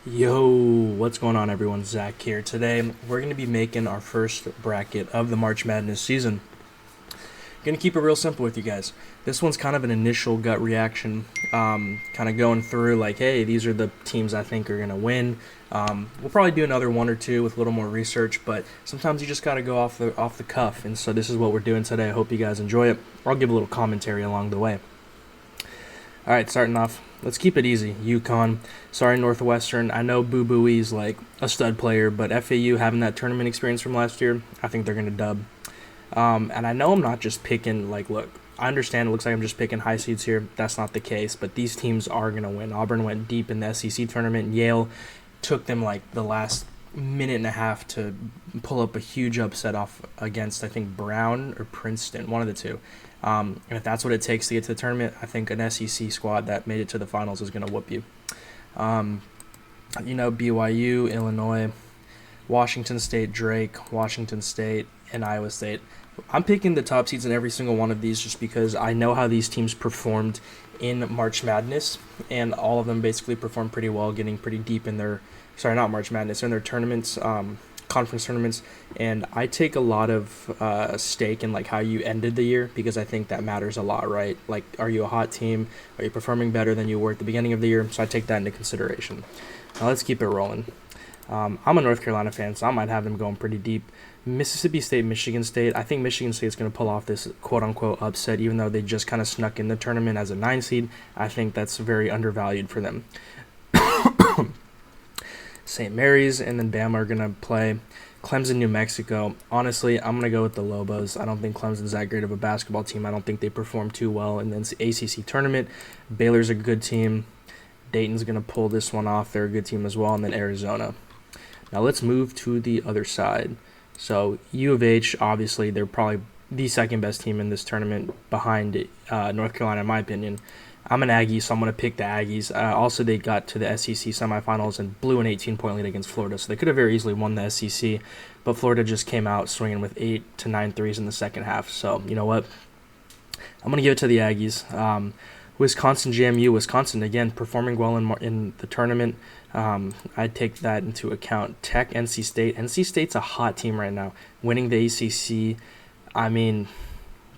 Yo, what's going on, everyone? Zach here. Today, we're going to be making our first bracket of the March Madness season. Going to keep it real simple with you guys. This one's kind of an initial gut reaction, kind of going through like, hey, these are the teams I think are going to win. We'll probably do another one or two with a little more research, but sometimes you just got to go off the cuff, and so this is what we're doing today. I hope you guys enjoy it. I'll give a little commentary along the way. All right, starting off, let's keep it easy. UConn, sorry Northwestern. I know Boo Booey's like a stud player, but FAU having that tournament experience from last year, I think they're gonna dub. And I know I'm not just picking like, look, I understand it looks like I'm just picking high seeds here. That's not the case, but these teams are gonna win. Auburn went deep in the SEC tournament. Yale took them like the last minute and a half to pull up a huge upset off against I think Brown or Princeton, one of the two. And if that's what it takes to get to the tournament, I think an SEC squad that made it to the finals is going to whoop you. BYU, Illinois, Washington State, Drake, Washington State, and Iowa State. I'm picking the top seeds in every single one of these just because I know how these teams performed in March Madness, and all of them basically performed pretty well, getting pretty deep in their, sorry, not March Madness, in their tournaments, conference tournaments, and I take a lot of stake in like how you ended the year because I think that matters a lot, right? Like, are you a hot team? Are you performing better than you were at the beginning of the year? So I take that into consideration. Now let's keep it rolling. I'm a North Carolina fan, so I might have them going pretty deep. Mississippi State, Michigan State. I think Michigan State's going to pull off this quote-unquote upset, even though they just kind of snuck in the tournament as a 9 seed. I think that's very undervalued for them. St. Mary's and then Bama are going to play Clemson, New Mexico. Honestly, I'm going to go with the Lobos. I don't think Clemson's that great of a basketball team. I don't think they perform too well in the ACC tournament. Baylor's a good team. Dayton's going to pull this one off. They're a good team as well. And then Arizona. Now let's move to the other side. So U of H, obviously, they're probably the second best team in this tournament behind North Carolina, in my opinion. I'm an Aggie, so I'm going to pick the Aggies. Also, they got to the SEC semifinals and blew an 18-point lead against Florida, so they could have very easily won the SEC, but Florida just came out swinging with 8 to 9 threes in the second half. So, you know what? I'm going to give it to the Aggies. Wisconsin, JMU, Wisconsin, again, performing well in the tournament. I'd take that into account. Tech, NC State. NC State's a hot team right now, winning the ACC. I mean,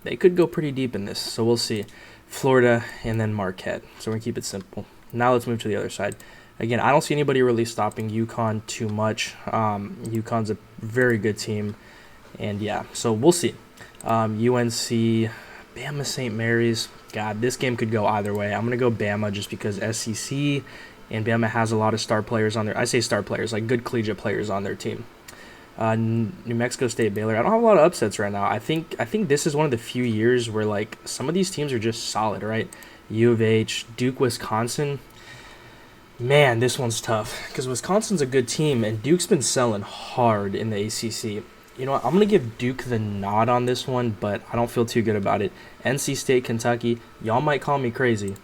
they could go pretty deep in this, so we'll see. Florida, and then Marquette. So we're going to keep it simple. Now let's move to the other side. Again, I don't see anybody really stopping UConn too much. UConn's a very good team. And yeah, so we'll see. UNC, Bama, St. Mary's. God, this game could go either way. I'm going to go Bama just because SEC and Bama has a lot of star players on there. I say star players, like good collegiate players on their team. New Mexico State, Baylor. I don't have a lot of upsets right now. I think this is one of the few years where like some of these teams are just solid, right? U of H, Duke, Wisconsin. Man, this one's tough because Wisconsin's a good team and Duke's been selling hard in the ACC. You know what? I'm gonna give Duke the nod on this one, but I don't feel too good about it. NC State, Kentucky. Y'all might call me crazy.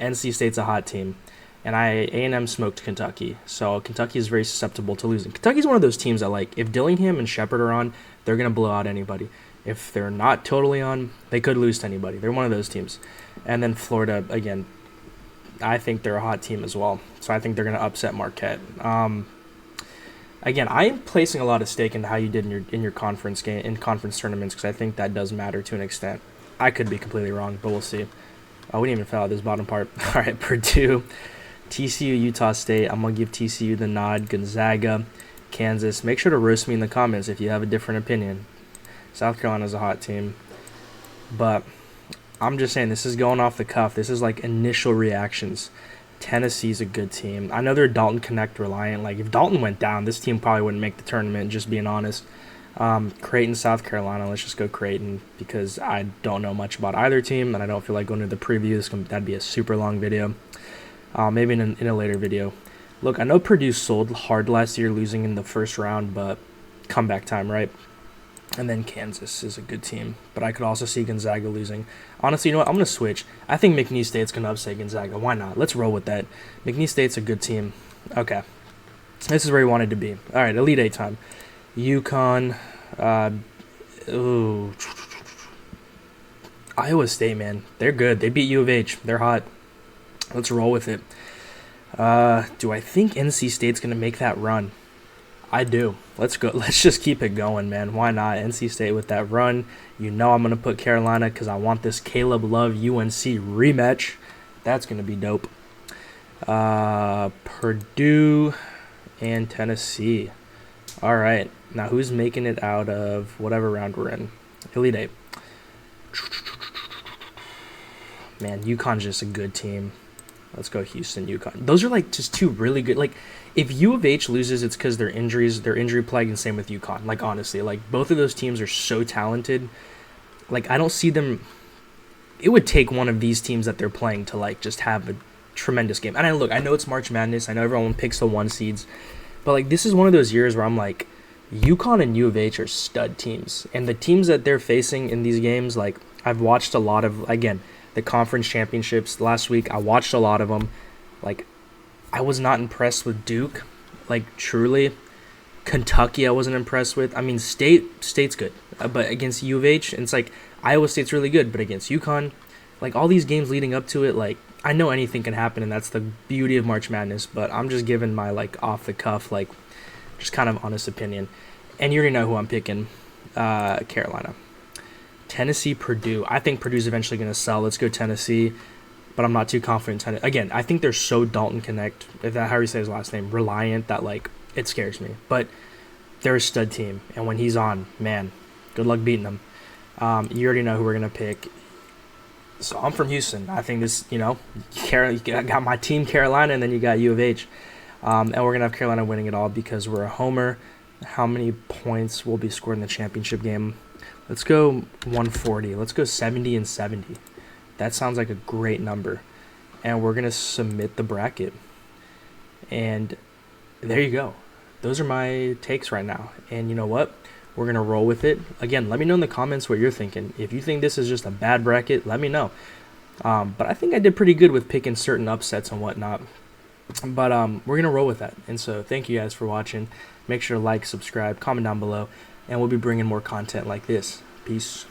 NC State's a hot team. And A&M smoked Kentucky, so Kentucky is very susceptible to losing. Kentucky's one of those teams that, like, if Dillingham and Shepard are on, they're going to blow out anybody. If they're not totally on, they could lose to anybody. They're one of those teams. And then Florida, again, I think they're a hot team as well, so I think they're going to upset Marquette. Again, I am placing a lot of stake into how you did in your conference game, in conference tournaments, because I think that does matter to an extent. I could be completely wrong, but we'll see. We didn't even fill out this bottom part. All right, Purdue. TCU, Utah State. I'm going to give TCU the nod. Gonzaga, Kansas. Make sure to roast me in the comments if you have a different opinion. South Carolina's a hot team. But I'm just saying, this is going off the cuff. This is like initial reactions. Tennessee's a good team. I know they're Dalton Connect reliant. Like, if Dalton went down, this team probably wouldn't make the tournament, just being honest. Creighton, South Carolina. Let's just go Creighton because I don't know much about either team, and I don't feel like going to the preview. That'd be a super long video. Maybe in a later video. Look, I know Purdue sold hard last year, losing in the first round, but comeback time, right? And then Kansas is a good team, but I could also see Gonzaga losing. Honestly, you know what? I'm going to switch. I think McNeese State's going to upset Gonzaga. Why not? Let's roll with that. McNeese State's a good team. Okay. This is where he wanted to be. All right, Elite Eight time. UConn. Iowa State, man. They're good. They beat U of H. They're hot. Let's roll with it. Do I think NC State's gonna make that run? I do. Let's go. Let's just keep it going, man. Why not? NC State with that run. You know I'm gonna put Carolina because I want this Caleb Love UNC rematch. That's gonna be dope. Purdue and Tennessee. All right. Now who's making it out of whatever round we're in? Elite Eight. Man, UConn's just a good team. Let's go Houston, UConn. Those are like just two really good. Like, if U of H loses, it's because they're injury plagued, and same with UConn. Like, honestly, like both of those teams are so talented. Like, I don't see them. It would take one of these teams that they're playing to like just have a tremendous game. And I know it's March Madness. I know everyone picks the 1 seeds, but like this is one of those years where I'm like, UConn and U of H are stud teams, and the teams that they're facing in these games, like I've watched a lot of again the conference championships last week. I watched a lot of them. Like, I was not impressed with Duke. Like, truly. Kentucky I wasn't impressed with. I mean, State's good. But against U of H, and it's like, Iowa State's really good. But against UConn, like, all these games leading up to it, like, I know anything can happen, and that's the beauty of March Madness. But I'm just giving my, like, off-the-cuff, like, just kind of honest opinion. And you already know who I'm picking. Carolina. Tennessee, Purdue. I think Purdue's eventually going to sell. Let's go Tennessee, but I'm not too confident. Again, I think they're so Dalton Connect, if that how you say his last name, reliant, that like it scares me. But they're a stud team, and when he's on, man, good luck beating them. You already know who we're going to pick. So I'm from Houston. I think this, you got my team Carolina, and then you got U of H. And we're going to have Carolina winning it all because we're a homer. How many points will be scored in the championship game? Let's go 140. Let's go 70 and 70. That sounds like a great number. And we're going to submit the bracket. And there you go. Those are my takes right now. And you know what? We're going to roll with it. Again, let me know in the comments what you're thinking. If you think this is just a bad bracket, let me know. But I think I did pretty good with picking certain upsets and whatnot. But we're going to roll with that. And so thank you guys for watching. Make sure to like, subscribe, comment down below. And we'll be bringing more content like this. Peace.